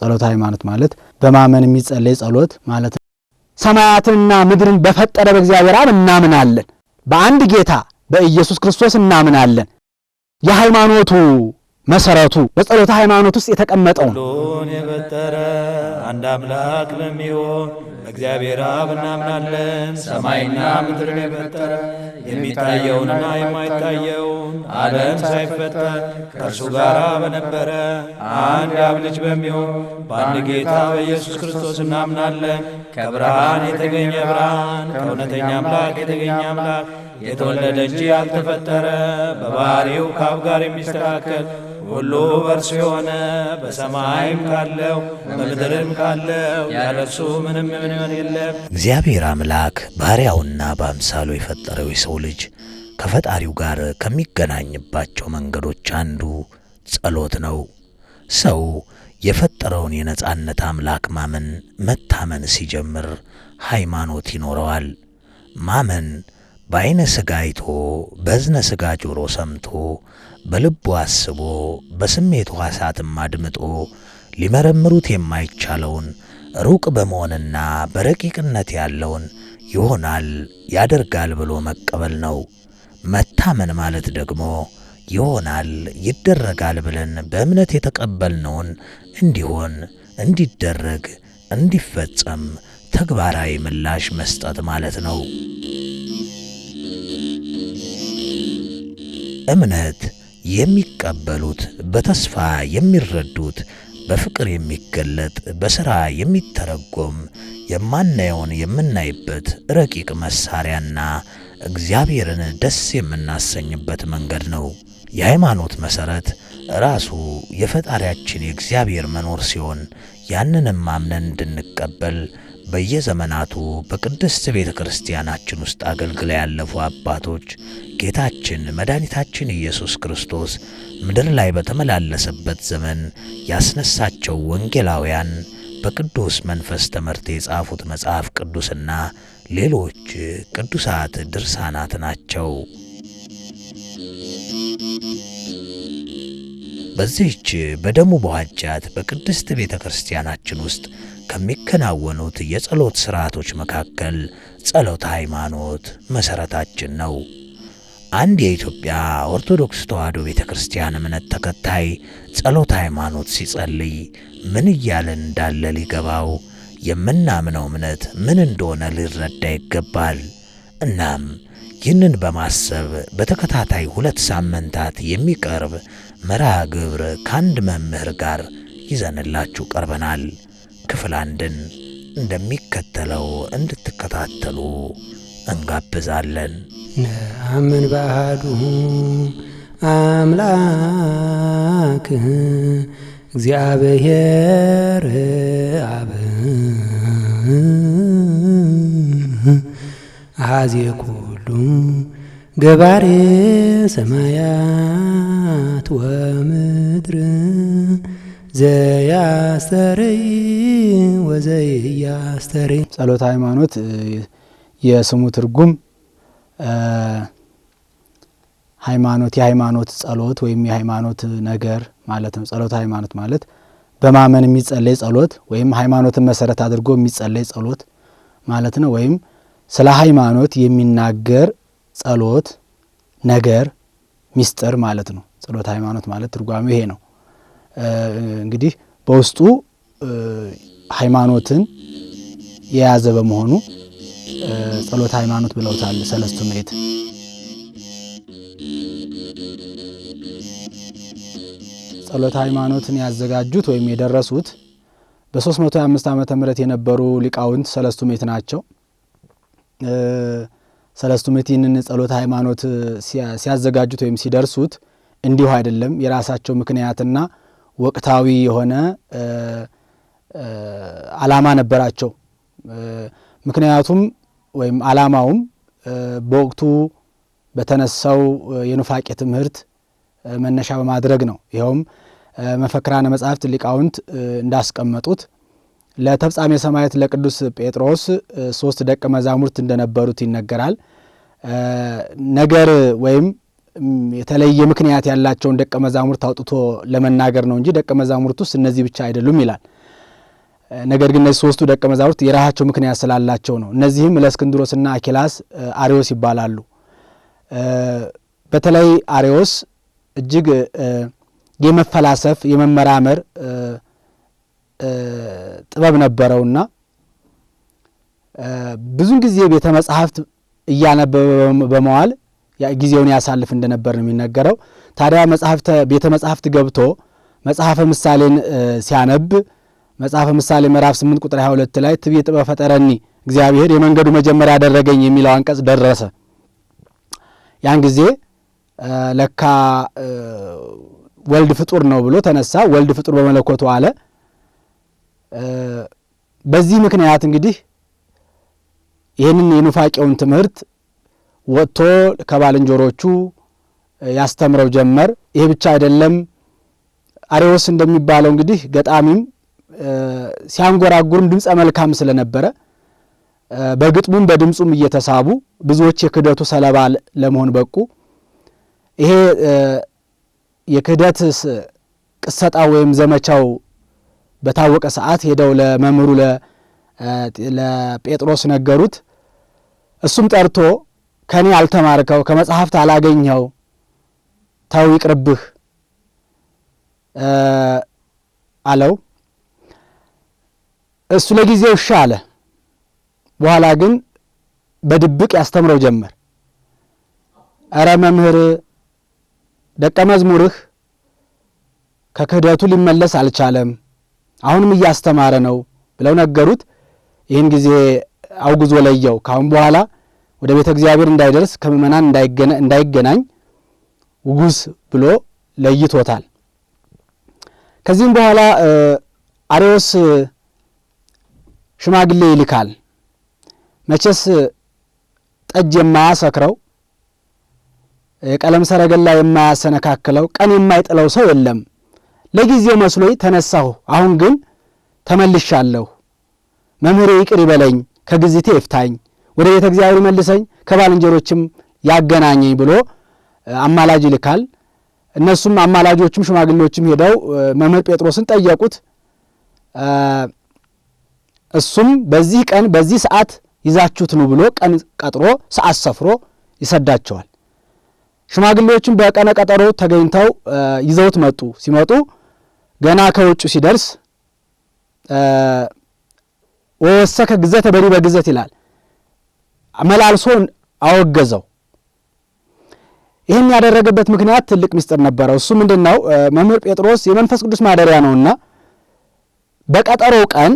ጸሎተ ሃይማኖት ማለት በማመን የሚጸለይ ጸሎት ማለት ነው። ሰማያትንና ምድርን በፈጠረ በእግዚአብሔር አብ እናምናለን። በአንድ ጌታ በኢየሱስ ክርስቶስ እናምናለን። የሃይማኖቱ መሰረቱ በጸሎተ ሃይማኖት ውስጥ የተቀመጠው ሁሉን የፈጠረ አንድ አምላክ በሚሆን በእግዚአብሔር አብ እናምናለን። ሰማይና ምድርን የፈጠረ የሚታየውንና የማይታየውን ዓለም ሳይፈጠር ከእርሱ ጋር በነበረ አንድ የአብ ልጅ በሚሆን በአንድ ጌታ በኢየሱስ ክርስቶስ እናምናለን። ከብርሃን የተገኘ ብርሃን፣ ከእውነተኛ አምላክ የተገኘ አምላክ፣ የተወለደ እንጂ ያልተፈጠረ፣ በባህሪው ከአብ ጋር የሚስተካከል ሁሉ በእርሱ የሆነ፣ በሰማይም ካለው በምድርም ካለው ያለ እርሱ ምንም የለም። እግዚአብሔር አምላክ ባሪያውና በአምሳሉ የፈጠረው የሰው ልጅ ከፈጣሪው ጋር ከሚገናኝባቸው መንገዶች አንዱ ጸሎት ነው። ሰው የፈጠረውን የነጻነት አምላክ ማመን መታመን ሲጀምር ሃይማኖት ይኖረዋል። ማመን በዓይነ ሥጋ አይቶ በእዝነ ሥጋ ጆሮ ሰምቶ በልቡ አስቦ በስሜቱ ሐሳትም አድምጦ ሊመረምሩት የማይቻለውን ሩቅ በመሆንና በረቂቅነት ያለውን ይሆናል ያደርጋል ብሎ መቀበል ነው። መታመን ማለት ደግሞ ይሆናል ይደረጋል ብለን በእምነት የተቀበልነውን እንዲሆን፣ እንዲደረግ፣ እንዲፈጸም ተግባራዊ ምላሽ መስጠት ማለት ነው። እምነት የሚቀበሉት በተስፋ የሚረዱት በፍቅር የሚገለጥ በሥራ የሚተረጎም የማናየውን የምናይበት ረቂቅ መሳሪያና እግዚአብሔርን ደስ የምናሰኝበት መንገድ ነው። የሃይማኖት መሠረት ራሱ የፈጣሪያችን የእግዚአብሔር መኖር ሲሆን ያንንም አምነን እንድንቀበል በየዘመናቱ በቅድስት ቤተ ክርስቲያናችን ውስጥ አገልግለው ያለፉ አባቶች ጌታችን መድኃኒታችን ኢየሱስ ክርስቶስ ምድር ላይ በተመላለሰበት ዘመን ያስነሳቸው ወንጌላውያን በቅዱስ መንፈስ ትምህርት የጻፉት መጽሐፍ ቅዱስና ሌሎች ቅዱሳት ድርሳናት ናቸው። በዚህች በደሙ በዋጃት በቅድስት ቤተ ክርስቲያናችን ውስጥ ከሚከናወኑት የጸሎት ሥርዓቶች መካከል ጸሎተ ሃይማኖት መሠረታችን ነው። አንድ የኢትዮጵያ ኦርቶዶክስ ተዋሕዶ ቤተ ክርስቲያን እምነት ተከታይ ጸሎተ ሃይማኖት ሲጸልይ ምን እያለ እንዳለ ሊገባው፣ የምናምነው እምነት ምን እንደሆነ ሊረዳ ይገባል። እናም ይህንን በማሰብ በተከታታይ 2 ሳምንታት የሚቀርብ መርሃ ግብር ከአንድ መምህር ጋር ይዘንላችሁ ቀርበናል። ክፍል 1ን እንደሚከተለው እንድትከታተሉ እንጋብዛለን። ነአምን በአሐዱ አምላክ እግዚአብሔር አብ አሐዜ ኩሉ ገባሬ ሰማያት ወምድር ዘያስተርይ ወዘያስተርይ። ጸሎተ ሃይማኖት የስሙ ትርጉም ሃይማኖት የሃይማኖት ጸሎት ወይም የሃይማኖት ነገር ማለት ነው። ጸሎተ ሃይማኖት ማለት በማመን የሚጸለይ ጸሎት ወይም ሃይማኖትን መሰረት አድርጎ የሚጸለይ ጸሎት ማለት ነው። ወይም ስለ ሃይማኖት የሚናገር ጸሎት፣ ነገር፣ ሚስጥር ማለት ነው። ጸሎተ ሃይማኖት ማለት ትርጓሜው ይሄ ነው። እንግዲህ በውስጡ ሃይማኖትን የያዘ በመሆኑ ጸሎተ ሃይማኖት ብለውታል ሰለስቱ ምዕት። ጸሎተ ሃይማኖትን ያዘጋጁት ወይም የደረሱት በ305 ዓመተ ምህረት የነበሩ ሊቃውንት ሰለስቱ ምዕት ናቸው። ሰለስቱ ምዕት ይህንን ጸሎተ ሃይማኖት ሲያዘጋጁት ወይም ሲደርሱት እንዲሁ አይደለም። የራሳቸው ምክንያትና ወቅታዊ የሆነ ዓላማ ነበራቸው። ምክንያቱም ወይም ዓላማውም በወቅቱ በተነሳው የኑፋቄ ትምህርት መነሻ በማድረግ ነው። ይኸውም መፈክራነ መጻሕፍት ሊቃውንት እንዳስቀመጡት ለተፍጻሜ ሰማዕት ለቅዱስ ጴጥሮስ 3 ደቀ መዛሙርት እንደነበሩት ይነገራል። ነገር ወይም የተለየ ምክንያት ያላቸውን ደቀ መዛሙርት አውጥቶ ለመናገር ነው እንጂ ደቀ መዛሙርቱስ እነዚህ ብቻ አይደሉም ይላል። ነገር ግን እነዚህ ሶስቱ ደቀ መዛሙርት የራሳቸው ምክንያት ስላላቸው ነው። እነዚህም እለእስክንድሮስና አኪላስ አርዮስ ይባላሉ። በተለይ አርዮስ እጅግ የመፈላሰፍ የመመራመር ጥበብ ነበረውና ብዙን ጊዜ ቤተ መጻሕፍት እያነበበ በመዋል ጊዜውን ያሳልፍ እንደነበር ነው የሚነገረው። ታዲያ ቤተ መጻሕፍት ገብቶ መጽሐፈ ምሳሌን ሲያነብ መጽሐፈ ምሳሌ ምዕራፍ 8 ቁጥር 22 ላይ ትቤ ጥበብ ፈጠረኒ እግዚአብሔር የመንገዱ መጀመሪያ ያደረገኝ የሚለው አንቀጽ ደረሰ። ያን ጊዜ ለካ ወልድ ፍጡር ነው ብሎ ተነሳ። ወልድ ፍጡር በመለኮቱ አለ። በዚህ ምክንያት እንግዲህ ይህንን የኑፋቄውን ትምህርት ወጥቶ ከባልንጀሮቹ ያስተምረው ጀመር። ይሄ ብቻ አይደለም። አርዮስ እንደሚባለው እንግዲህ ገጣሚም ሲያንጎራጉርም ድምፀ መልካም ስለነበረ በግጥሙም በድምፁም እየተሳቡ ብዙዎች የክህደቱ ሰለባ ለመሆን በቁ። ይሄ የክህደት ቅሰጣ ወይም ዘመቻው በታወቀ ሰዓት ሄደው ለመምህሩ ለጴጥሮስ ነገሩት። እሱም ጠርቶ ከኔ አልተማርከው ከመጽሐፍት አላገኘው ተው ይቅርብህ አለው። እሱ ለጊዜው እሺ አለ። በኋላ ግን በድብቅ ያስተምረው ጀመር። አረ መምህር ደቀ መዝሙርህ ከክህደቱ ሊመለስ አልቻለም፣ አሁንም እያስተማረ ነው ብለው ነገሩት። ይህን ጊዜ አውግዞ ለየው። ካሁን በኋላ ወደ ቤተ እግዚአብሔር እንዳይደርስ ከምእመናን እንዳይገናኝ ውጉዝ ብሎ ለይቶታል። ከዚህም በኋላ አርዮስ ሽማግሌ ይልካል። መቼስ ጠጅ የማያሰክረው የቀለም ሰረገላ የማያሰነካክለው ቀን የማይጥለው ሰው የለም። ለጊዜው መስሎኝ ተነሳሁ፣ አሁን ግን ተመልሻለሁ። መምህሬ ይቅር ይበለኝ፣ ከግዝቴ ይፍታኝ፣ ወደ ቤተ እግዚአብሔር መልሰኝ፣ ከባልንጀሮችም ያገናኘኝ ብሎ አማላጅ ይልካል። እነሱም አማላጆችም ሽማግሌዎችም ሄደው መምህር ጴጥሮስን ጠየቁት። እሱም በዚህ ቀን በዚህ ሰዓት ይዛችሁት ነው ብሎ ቀን ቀጥሮ ሰዓት ሰፍሮ ይሰዳቸዋል። ሽማግሌዎችም በቀነ ቀጠሮ ተገኝተው ይዘውት መጡ። ሲመጡ ገና ከውጭ ሲደርስ ወሰከ ግዘተ በሪ በግዘት ይላል። መላልሶ አወገዘው። ይህን ያደረገበት ምክንያት ትልቅ ምስጢር ነበረው። እሱ ምንድነው? መምህር ጴጥሮስ የመንፈስ ቅዱስ ማደሪያ ነውና በቀጠሮው ቀን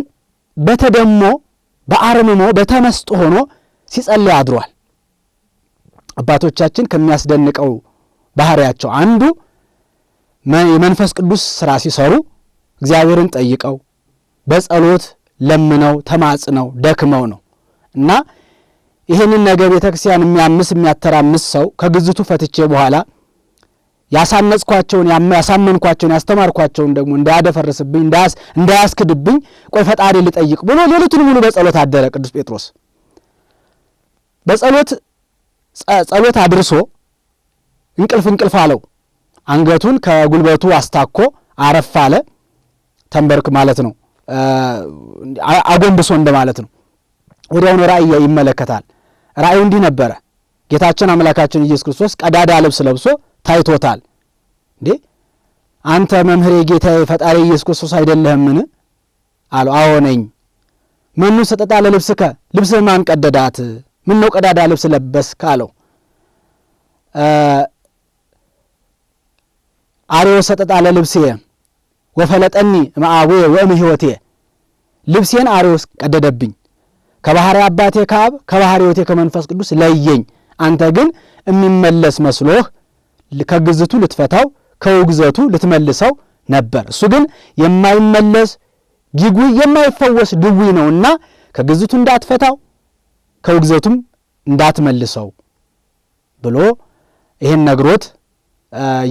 በተደሞ በአርምሞ በተመስጦ ሆኖ ሲጸልይ አድሯል። አባቶቻችን ከሚያስደንቀው ባህሪያቸው አንዱ የመንፈስ ቅዱስ ስራ ሲሰሩ እግዚአብሔርን ጠይቀው በጸሎት ለምነው ተማጽነው ደክመው ነው እና ይህንን ነገር ቤተክርስቲያን የሚያተራምስ ሰው ከግዝቱ ፈትቼ በኋላ ያሳነጽኳቸውን ያሳመንኳቸውን ያስተማርኳቸውን ደግሞ እንዳያደፈርስብኝ እንዳያስክድብኝ ቆይ ፈጣሪ ልጠይቅ ብሎ ሌሊቱን ሙሉ በጸሎት አደረ። ቅዱስ ጴጥሮስ ጸሎት አድርሶ እንቅልፍ አለው። አንገቱን ከጉልበቱ አስታኮ አረፍ አለ። ተንበርክ ማለት ነው፣ አጎንብሶ እንደማለት ነው። ወዲያውኑ ራእይ ይመለከታል። ራእዩ እንዲህ ነበረ። ጌታችን አምላካችን ኢየሱስ ክርስቶስ ቀዳዳ ልብስ ለብሶ ታይቶታል። እንዴ አንተ መምህሬ ጌታዬ ፈጣሪ ኢየሱስ ክርስቶስ አይደለህምን አለው። አዎ ነኝ። መኑ ሰጠጣ ለልብስከ ልብስህ ማን ቀደዳት? ምን ነው ቀዳዳ ልብስ ለበስክ አለው። አርዮስ ሰጠጣ ለልብሴ ወፈለጠኒ ማአዌ ወእም ሕይወቴ ልብሴን አርዮስ ቀደደብኝ፣ ከባህሪ አባቴ ከአብ ከባህሪ ሕይወቴ ከመንፈስ ቅዱስ ለየኝ። አንተ ግን የሚመለስ መስሎህ ከግዝቱ ልትፈታው ከውግዘቱ ልትመልሰው ነበር። እሱ ግን የማይመለስ ጊጉይ የማይፈወስ ድውይ ነውና ከግዝቱ እንዳትፈታው ከውግዘቱም እንዳትመልሰው ብሎ ይሄን ነግሮት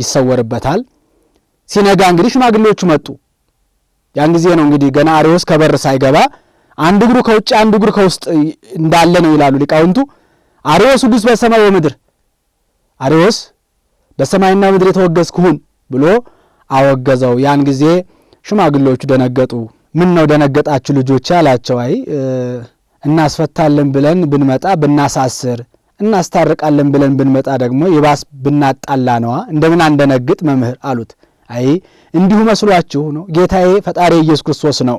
ይሰወርበታል። ሲነጋ እንግዲህ ሽማግሌዎቹ መጡ። ያን ጊዜ ነው እንግዲህ ገና አርዮስ ከበር ሳይገባ አንድ እግሩ ከውጭ አንድ እግሩ ከውስጥ እንዳለ ነው ይላሉ ሊቃውንቱ። አርዮስ ውጉስ በሰማይ ወምድር፣ አርዮስ በሰማይና ምድር የተወገዝክ ሁን ብሎ አወገዘው። ያን ጊዜ ሽማግሌዎቹ ደነገጡ። ምን ነው ደነገጣችሁ ልጆች አላቸው። አይ እናስፈታለን ብለን ብንመጣ ብናሳስር፣ እናስታርቃለን ብለን ብንመጣ ደግሞ ይባስ ብናጣላ ነዋ፣ እንደምን አንደነግጥ መምህር አሉት። አይ እንዲሁ መስሏችሁ ነው፣ ጌታዬ ፈጣሪ ኢየሱስ ክርስቶስ ነው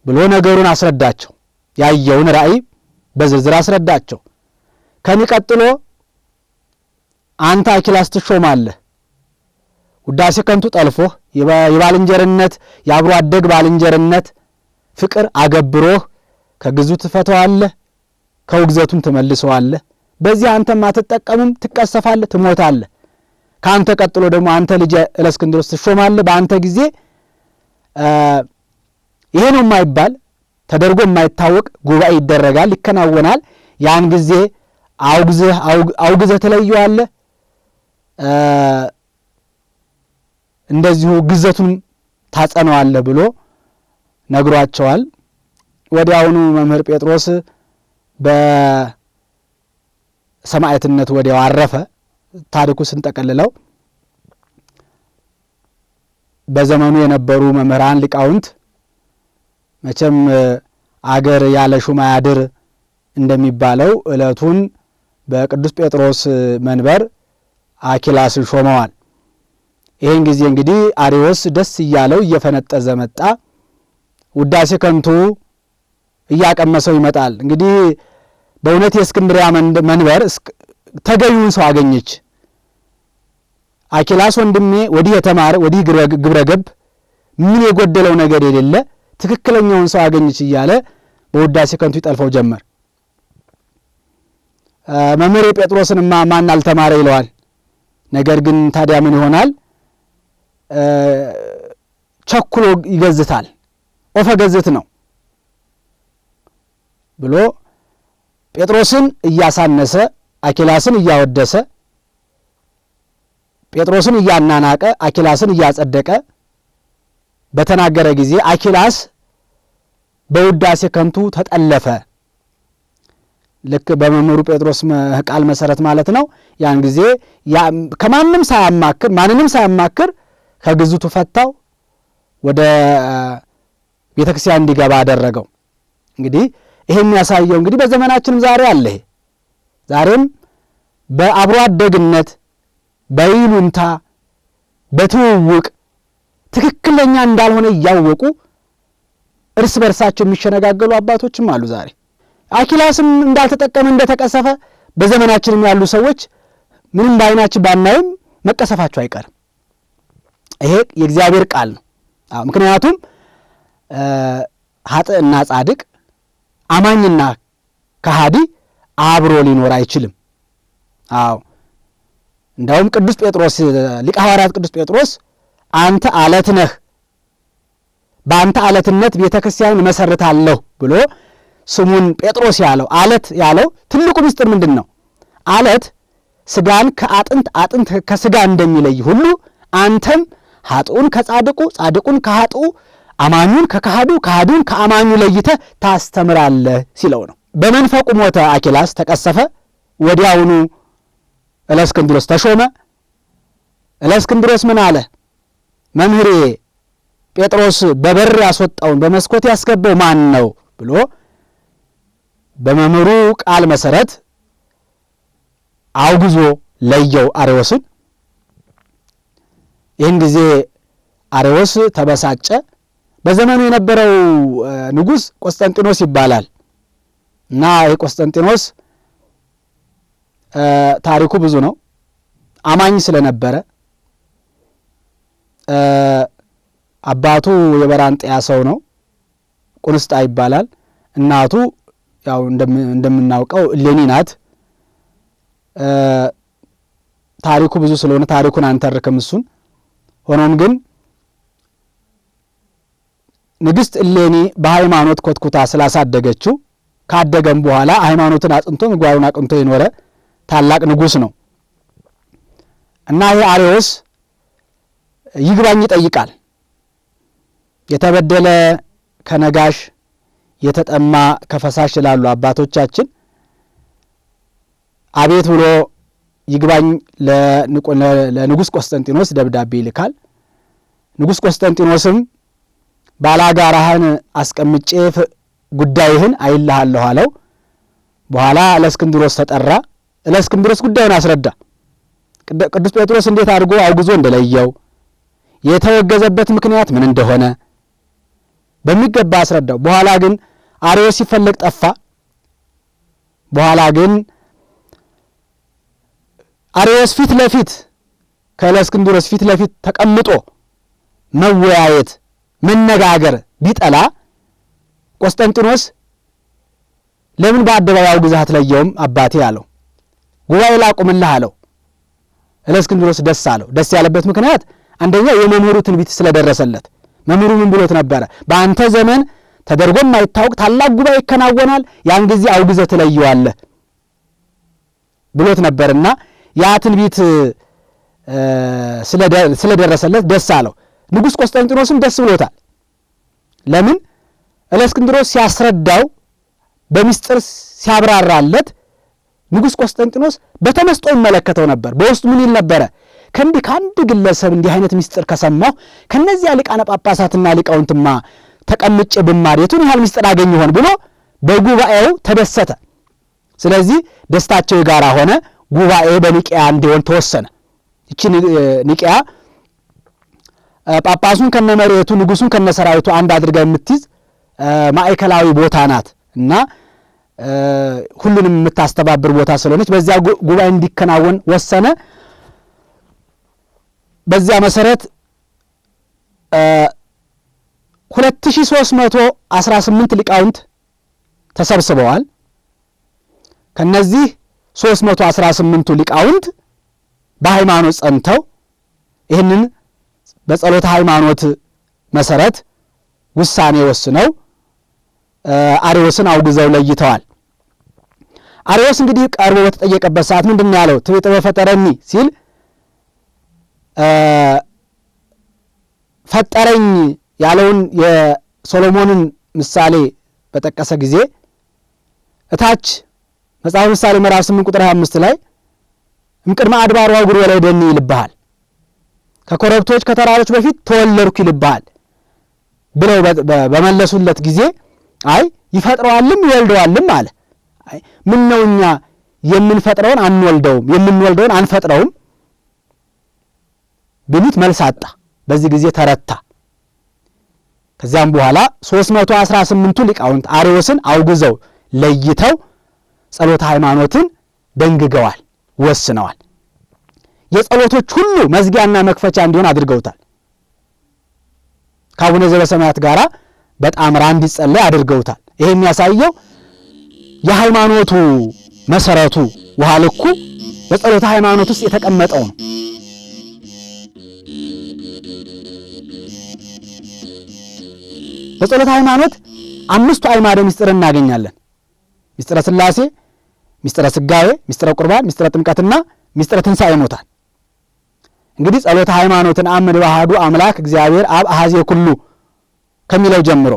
ብሎ ነገሩን አስረዳቸው። ያየውን ራእይ በዝርዝር አስረዳቸው። ከሚቀጥሎ አንተ አኪላስ ትሾማለህ፣ ውዳሴ ከንቱ ጠልፎህ የባልንጀርነት የአብሮ አደግ ባልንጀርነት ፍቅር አገብሮህ ከግዙ ትፈተዋለህ፣ ከውግዘቱም ትመልሰዋለህ። በዚህ አንተም አትጠቀምም፣ ትቀሰፋለህ፣ ትሞታለህ። ከአንተ ቀጥሎ ደግሞ አንተ ልጅ እለእስክንድሮስ ትሾማለህ። በአንተ ጊዜ ይሄ ነው የማይባል ተደርጎ የማይታወቅ ጉባኤ ይደረጋል፣ ይከናወናል። ያን ጊዜ አውግዘህ ትለየዋለህ፣ እንደዚሁ ግዘቱን ታጸነዋለህ ብሎ ነግሯቸዋል። ወዲያውኑ መምህር ጴጥሮስ በሰማዕትነት ወዲያው አረፈ። ታሪኩ ስንጠቀልለው በዘመኑ የነበሩ መምህራን ሊቃውንት መቼም አገር ያለ ሹም አያድር እንደሚባለው ዕለቱን በቅዱስ ጴጥሮስ መንበር አኪላስን ሾመዋል። ይህን ጊዜ እንግዲህ አርዮስ ደስ እያለው እየፈነጠዘ መጣ። ውዳሴ ከንቱ እያቀመሰው ይመጣል። እንግዲህ በእውነት የእስክንድርያ መንበር ተገቢውን ሰው አገኘች። አኪላስ ወንድሜ ወዲህ የተማረ ወዲህ ግብረ ገብ ምን የጎደለው ነገር የሌለ ትክክለኛውን ሰው አገኘች እያለ በውዳሴ ከንቱ ይጠልፈው ጀመር። መምህር ጴጥሮስንማ ማን አልተማረ ይለዋል። ነገር ግን ታዲያ ምን ይሆናል? ቸኩሎ ይገዝታል። ኦፈ ገዝት ነው ብሎ ጴጥሮስን እያሳነሰ አኪላስን እያወደሰ ጴጥሮስን እያናናቀ አኪላስን እያጸደቀ በተናገረ ጊዜ አኪላስ በውዳሴ ከንቱ ተጠለፈ። ልክ በመምህሩ ጴጥሮስ ቃል መሰረት ማለት ነው። ያን ጊዜ ከማንም ሳያማክር ማንንም ሳያማክር ከግዝቱ ፈታው፣ ወደ ቤተክርስቲያን እንዲገባ አደረገው። እንግዲህ ይሄ የሚያሳየው እንግዲህ በዘመናችንም ዛሬ አለ። ዛሬም በአብሮ አደግነት በይሉንታ በትውውቅ ትክክለኛ እንዳልሆነ እያወቁ እርስ በርሳቸው የሚሸነጋገሉ አባቶችም አሉ ዛሬ። አኪላስም እንዳልተጠቀመ እንደተቀሰፈ በዘመናችንም ያሉ ሰዎች ምንም ባይናችን ባናይም መቀሰፋቸው አይቀርም። ይሄ የእግዚአብሔር ቃል ነው። ምክንያቱም ኃጥእና ጻድቅ አማኝና ከሃዲ አብሮ ሊኖር አይችልም። እንዳውም ቅዱስ ጴጥሮስ ሊቀ ሐዋርያት ቅዱስ ጴጥሮስ አንተ አለት ነህ፣ በአንተ አለትነት ቤተክርስቲያን መሰርታለሁ ብሎ ስሙን ጴጥሮስ ያለው አለት ያለው ትልቁ ምስጢር ምንድን ነው? አለት ስጋን ከአጥንት አጥንት ከስጋ እንደሚለይ ሁሉ አንተም ኃጥኡን ከጻድቁ ጻድቁን ከኃጥኡ አማኙን ከካሃዱ ካሃዱን ከአማኙ ለይተህ ታስተምራለህ ሲለው ነው። በመንፈቁ ሞተ አኪላስ፣ ተቀሰፈ። ወዲያውኑ እለእስክንድሮስ ተሾመ። እለእስክንድሮስ ምን አለ? መምህሬ ጴጥሮስ በበር ያስወጣውን በመስኮት ያስገባው ማን ነው ብሎ በመምህሩ ቃል መሰረት አውግዞ ለየው አርዮስን። ይህን ጊዜ አርዮስ ተበሳጨ። በዘመኑ የነበረው ንጉሥ ቆስጠንጢኖስ ይባላል እና ይህ ቆስጠንጢኖስ ታሪኩ ብዙ ነው። አማኝ ስለነበረ አባቱ የበራንጥያ ሰው ነው፣ ቁንስጣ ይባላል። እናቱ ያው እንደምናውቀው እሌኒ ናት። ታሪኩ ብዙ ስለሆነ ታሪኩን አንተርክም እሱን። ሆኖም ግን ንግሥት እሌኒ በሃይማኖት ኮትኩታ ስላሳደገችው ካደገም በኋላ ሃይማኖትን አጥንቶ ምግባሩን አቅንቶ የኖረ ታላቅ ንጉሥ ነው እና ይህ አርዮስ ይግባኝ ይጠይቃል። የተበደለ ከነጋሽ የተጠማ ከፈሳሽ ይላሉ አባቶቻችን። አቤት ብሎ ይግባኝ ለንጉሥ ቆስጠንጢኖስ ደብዳቤ ይልካል። ንጉሥ ቆስጠንጢኖስም ባላጋራህን አስቀምጬ ጉዳይህን አይልሃለሁ አለው። በኋላ ለእስክንድሮስ ተጠራ። ለእስክንድሮስ ጉዳዩን አስረዳ። ቅዱስ ጴጥሮስ እንዴት አድርጎ አውግዞ እንደለየው የተወገዘበት ምክንያት ምን እንደሆነ በሚገባ አስረዳው። በኋላ ግን አርዮስ ሲፈለግ ጠፋ። በኋላ ግን አርዮስ ፊት ለፊት ከእስክንድሮስ ፊት ለፊት ተቀምጦ መወያየት መነጋገር ቢጠላ ቆስጠንጢኖስ ለምን በአደባባይ አውግዘህ አትለየውም አባቴ አለው። ጉባኤ ላቁምልህ አለው። ለእስክንድሮስ ደስ አለው። ደስ ያለበት ምክንያት አንደኛ የመምህሩ ትንቢት ስለደረሰለት። መምህሩ ምን ብሎት ነበረ? በአንተ ዘመን ተደርጎ የማይታወቅ ታላቅ ጉባኤ ይከናወናል፣ ያን ጊዜ አውግዘህ ትለየዋለህ ብሎት ነበርና ያ ትንቢት ስለደረሰለት ደስ አለው። ንጉሥ ቆስጠንጢኖስም ደስ ብሎታል። ለምን? ለእስክንድሮስ ሲያስረዳው በሚስጥር ሲያብራራለት ንጉሥ ቆስጠንጢኖስ በተመስጦ ይመለከተው ነበር። በውስጡ ምን ይል ነበረ? ከአንድ ግለሰብ እንዲህ አይነት ሚስጥር ከሰማሁ ከነዚያ ሊቃነ ጳጳሳትና ሊቃውንትማ ተቀምጬ ብማር የቱን ያህል ሚስጥር አገኝ ይሆን ብሎ በጉባኤው ተደሰተ። ስለዚህ ደስታቸው የጋራ ሆነ። ጉባኤ በኒቅያ እንዲሆን ተወሰነ። እቺ ኒቅያ ጳጳሱን ከነመሬቱ ንጉሱን ከነሰራዊቱ አንድ አድርጋ የምትይዝ ማዕከላዊ ቦታ ናት እና ሁሉንም የምታስተባብር ቦታ ስለሆነች በዚያ ጉባኤ እንዲከናወን ወሰነ። በዚያ መሰረት 2318 ሊቃውንት ተሰብስበዋል። ከነዚህ 318ቱ ሊቃውንት በሃይማኖት ጸንተው ይህንን በጸሎተ ሃይማኖት መሰረት ውሳኔ ወስነው አርዮስን አውግዘው ለይተዋል። አርዮስ እንግዲህ ቀርቦ በተጠየቀበት ሰዓት ምንድነው ያለው? ትቤ ፈጠረኒ ሲል ፈጠረኝ ያለውን የሶሎሞንን ምሳሌ በጠቀሰ ጊዜ እታች መጽሐፍ ምሳሌ ምዕራፍ 8 ቁጥር 25 ላይ እምቅድመ አድባሩ አጉር ወላይ ደኒ ይልብሃል፣ ከኮረብቶች ከተራሮች በፊት ተወለድኩ ይልብሃል ብለው በመለሱለት ጊዜ አይ ይፈጥረዋልም ይወልደዋልም አለ። አይ ምን ነው እኛ የምንፈጥረውን አንወልደውም የምንወልደውን አንፈጥረውም ብሉት መልስ አጣ። በዚህ ጊዜ ተረታ። ከዚያም በኋላ 318ቱ ሊቃውንት አርዮስን አውግዘው ለይተው ጸሎተ ሃይማኖትን ደንግገዋል፣ ወስነዋል። የጸሎቶች ሁሉ መዝጊያና መክፈቻ እንዲሆን አድርገውታል። ከአቡነ ዘበሰማያት ጋራ በጣምራ እንዲጸለይ አድርገውታል። ይሄ የሚያሳየው የሃይማኖቱ መሰረቱ ውሃ ልኩ በጸሎተ ሃይማኖት ውስጥ የተቀመጠው ነው። በጸሎተ ሃይማኖት 5ቱ አዕማደ ምስጢር እናገኛለን። ምስጢረ ሥላሴ፣ ምስጢረ ሥጋዌ፣ ምስጢረ ቁርባን፣ ምስጢረ ጥምቀትና ምስጢረ ትንሣኤ ሙታን። እንግዲህ ጸሎተ ሃይማኖትን አምድ በአሐዱ አምላክ እግዚአብሔር አብ አሐዜ ኩሉ ከሚለው ጀምሮ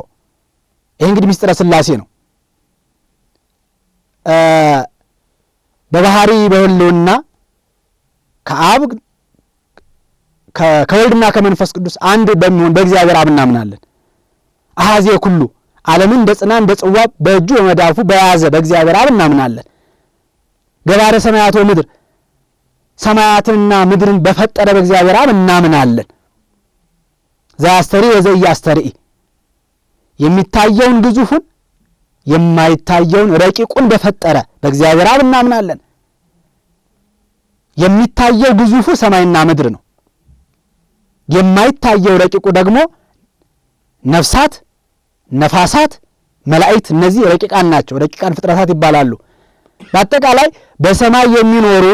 ይሄ እንግዲህ ምስጢረ ሥላሴ ነው። በባህሪ በህልውና ከአብ ከወልድና ከመንፈስ ቅዱስ አንድ በሚሆን በእግዚአብሔር አብ እናምናለን። አሐዜ ኩሉ ዓለምን እንደ ጽና እንደ ጽዋ በእጁ በመዳፉ በያዘ በእግዚአብሔር አብ እናምናለን። ገባረ ሰማያት ወምድር ሰማያትንና ምድርን በፈጠረ በእግዚአብሔር አብ እናምናለን። ዘያስተሪ ወዘያስተርኢ የሚታየውን ግዙፉን የማይታየውን ረቂቁን በፈጠረ በእግዚአብሔር አብ እናምናለን። የሚታየው ግዙፉ ሰማይና ምድር ነው። የማይታየው ረቂቁ ደግሞ ነፍሳት፣ ነፋሳት፣ መላእክት እነዚህ ረቂቃን ናቸው። ረቂቃን ፍጥረታት ይባላሉ። በአጠቃላይ በሰማይ የሚኖሩ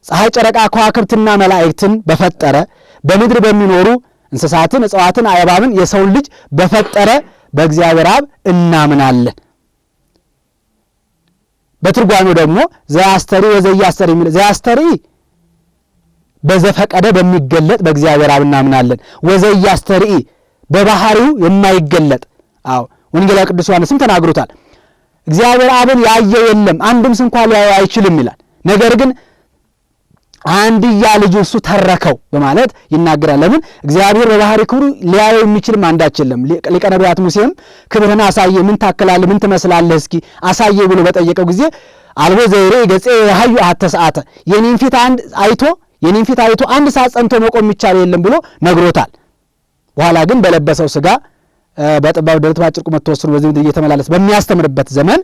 ፀሐይ፣ ጨረቃ፣ ከዋክብትና መላእክትን በፈጠረ በምድር በሚኖሩ እንስሳትን፣ እጽዋትን፣ አዕዋፍን የሰውን ልጅ በፈጠረ በእግዚአብሔር አብ እናምናለን። በትርጓሜው ደግሞ ዘያስተሪ ወዘያስተሪ የሚል ዘያስተሪ በዘፈቀደ በሚገለጥ በእግዚአብሔር አብ እናምናለን። ወዘያስተሪ በባህሪው የማይገለጥ ወንጌላዊ ቅዱስ ዮሐንስም ተናግሮታል። እግዚአብሔር አብን ያየው የለም አንድም እንኳን ሊያየው አይችልም ይላል። ነገር ግን አንድያ ልጁ እሱ ተረከው በማለት ይናገራል። ለምን እግዚአብሔር በባህሪ ክብሩ ሊያየው የሚችልም አንዳች የለም። ሊቀ ነቢያት ሙሴም ክብርህን አሳየ፣ ምን ታክላለህ፣ ምን ትመስላለህ፣ እስኪ አሳየ ብሎ በጠየቀው ጊዜ አልቦ ዘይሬ ገጼ ሀዩ አሐተ ሰዓተ የኔን ፊት አይቶ አንድ ሰዓት ጸንቶ መቆም የሚቻል የለም ብሎ ነግሮታል። በኋላ ግን በለበሰው ሥጋ በጠባብ ደረት በአጭር ቁመት ተወስኖ በዚህ ምድር እየተመላለሰ በሚያስተምርበት ዘመን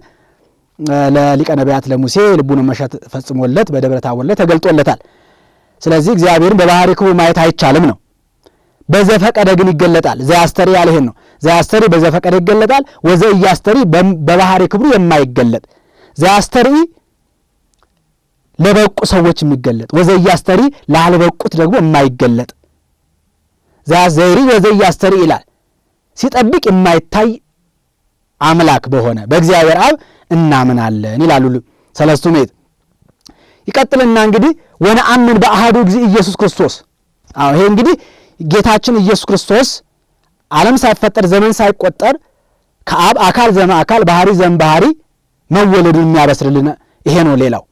ለሊቀ ነቢያት ለሙሴ ልቡን መሻት ፈጽሞለት በደብረ ታቦር ላይ ተገልጦለታል። ስለዚህ እግዚአብሔርን በባህሪ ክብሩ ማየት አይቻልም ነው። በዘፈቀደ ግን ይገለጣል። ዘያስተሪ ያለ ይሄን ነው። ዘያስተሪ በዘፈቀደ ይገለጣል። ወዘኢያስተሪ በባህሪ ክብሩ የማይገለጥ ዘያስተሪ ለበቁ ሰዎች የሚገለጥ ወዘኢያስተሪ ላልበቁት ደግሞ የማይገለጥ ዘያዘሪ ወዘኢያስተሪ ይላል። ሲጠብቅ የማይታይ አምላክ በሆነ በእግዚአብሔር አብ እናምናለን ይላሉ ሰለስቱ ምዕት። ይቀጥልና እንግዲህ ወነአምን በአሐዱ እግዚእ ኢየሱስ ክርስቶስ። ይሄ እንግዲህ ጌታችን ኢየሱስ ክርስቶስ ዓለም ሳይፈጠር ዘመን ሳይቆጠር ከአብ አካል ዘመ አካል ባህሪ ዘመ ባህሪ መወለዱን የሚያበስርልን ይሄ ነው። ሌላው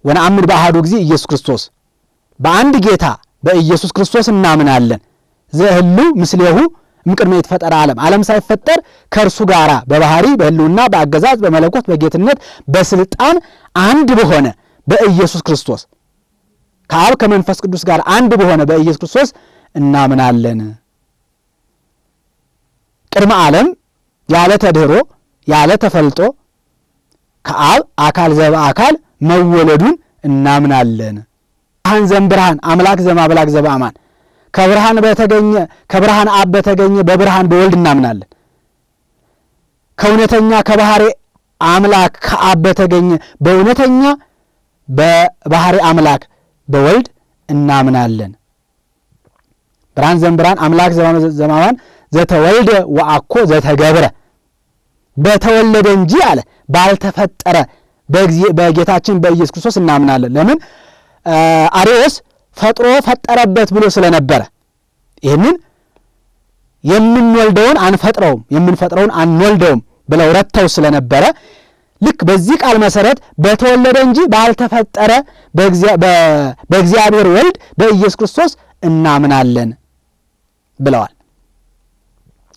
ወነአምን በአሐዱ እግዚእ ኢየሱስ ክርስቶስ፣ በአንድ ጌታ በኢየሱስ ክርስቶስ እናምናለን። ዘህሉ ምስሌሁ እምቅድመ ይትፈጠር ዓለም ሳይፈጠር ከእርሱ ጋር በባህሪ በህልውና በአገዛዝ በመለኮት በጌትነት በስልጣን አንድ በሆነ በኢየሱስ ክርስቶስ ከአብ ከመንፈስ ቅዱስ ጋር አንድ በሆነ በኢየሱስ ክርስቶስ እናምናለን። ቅድመ ዓለም ያለ ተድህሮ ያለ ተፈልጦ ከአብ አካል ዘበአካል መወለዱን እናምናለን። ብርሃን ዘእምብርሃን አምላክ ዘእማምላክ ዘበአማን ከብርሃን አብ በተገኘ በብርሃን በወልድ እናምናለን። ከእውነተኛ ከባህሪ አምላክ ከአብ በተገኘ በእውነተኛ በባህሪ አምላክ በወልድ እናምናለን። ብርሃን ዘእምብርሃን አምላክ ዘእማማን ዘተወልደ ወአኮ ዘተገብረ በተወለደ እንጂ አለ ባልተፈጠረ በጌታችን በኢየሱስ ክርስቶስ እናምናለን። ለምን አርዮስ ፈጥሮ ፈጠረበት ብሎ ስለነበረ ይህንን የምንወልደውን አንፈጥረውም የምንፈጥረውን አንወልደውም ብለው ረተው ስለነበረ ልክ በዚህ ቃል መሰረት በተወለደ እንጂ ባልተፈጠረ በእግዚአብሔር ወልድ በኢየሱስ ክርስቶስ እናምናለን ብለዋል።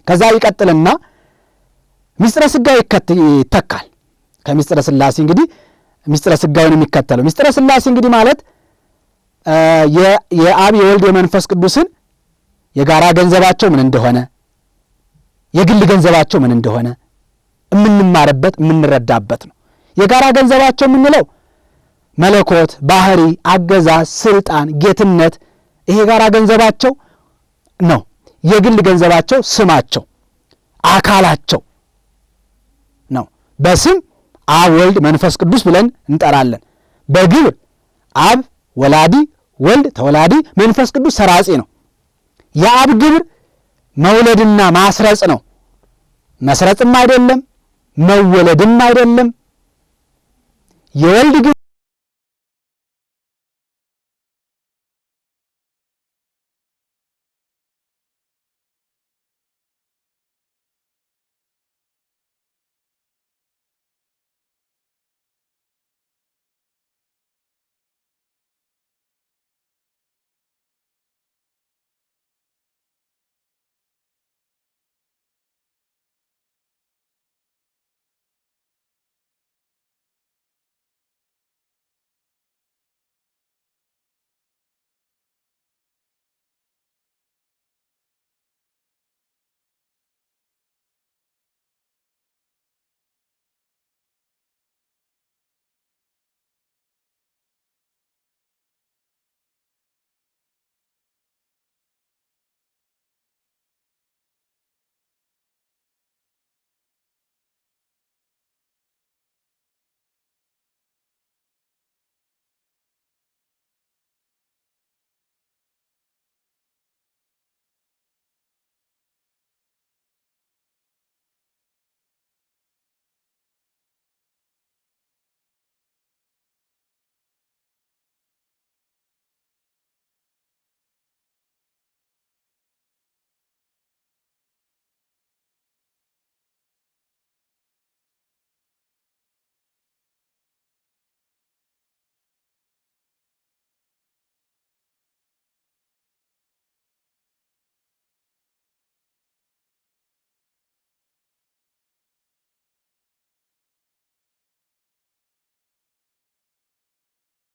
ከዛ ይቀጥልና ምስጢረ ሥጋዌ ይተካል። ከምስጢረ ሥላሴ እንግዲህ ምስጢረ ሥጋዌን የሚከተለው ምስጢረ ሥላሴ እንግዲህ ማለት የአብ የወልድ የመንፈስ ቅዱስን የጋራ ገንዘባቸው ምን እንደሆነ የግል ገንዘባቸው ምን እንደሆነ የምንማርበት የምንረዳበት ነው። የጋራ ገንዘባቸው የምንለው መለኮት፣ ባህሪ፣ አገዛዝ፣ ስልጣን፣ ጌትነት ይሄ ጋራ ገንዘባቸው ነው። የግል ገንዘባቸው ስማቸው፣ አካላቸው ነው። በስም አብ ወልድ መንፈስ ቅዱስ ብለን እንጠራለን። በግብር አብ ወላዲ ወልድ ተወላዲ መንፈስ ቅዱስ ሰራጺ ነው። የአብ ግብር መውለድና ማስረጽ ነው። መስረጽም አይደለም መወለድም አይደለም። የወልድ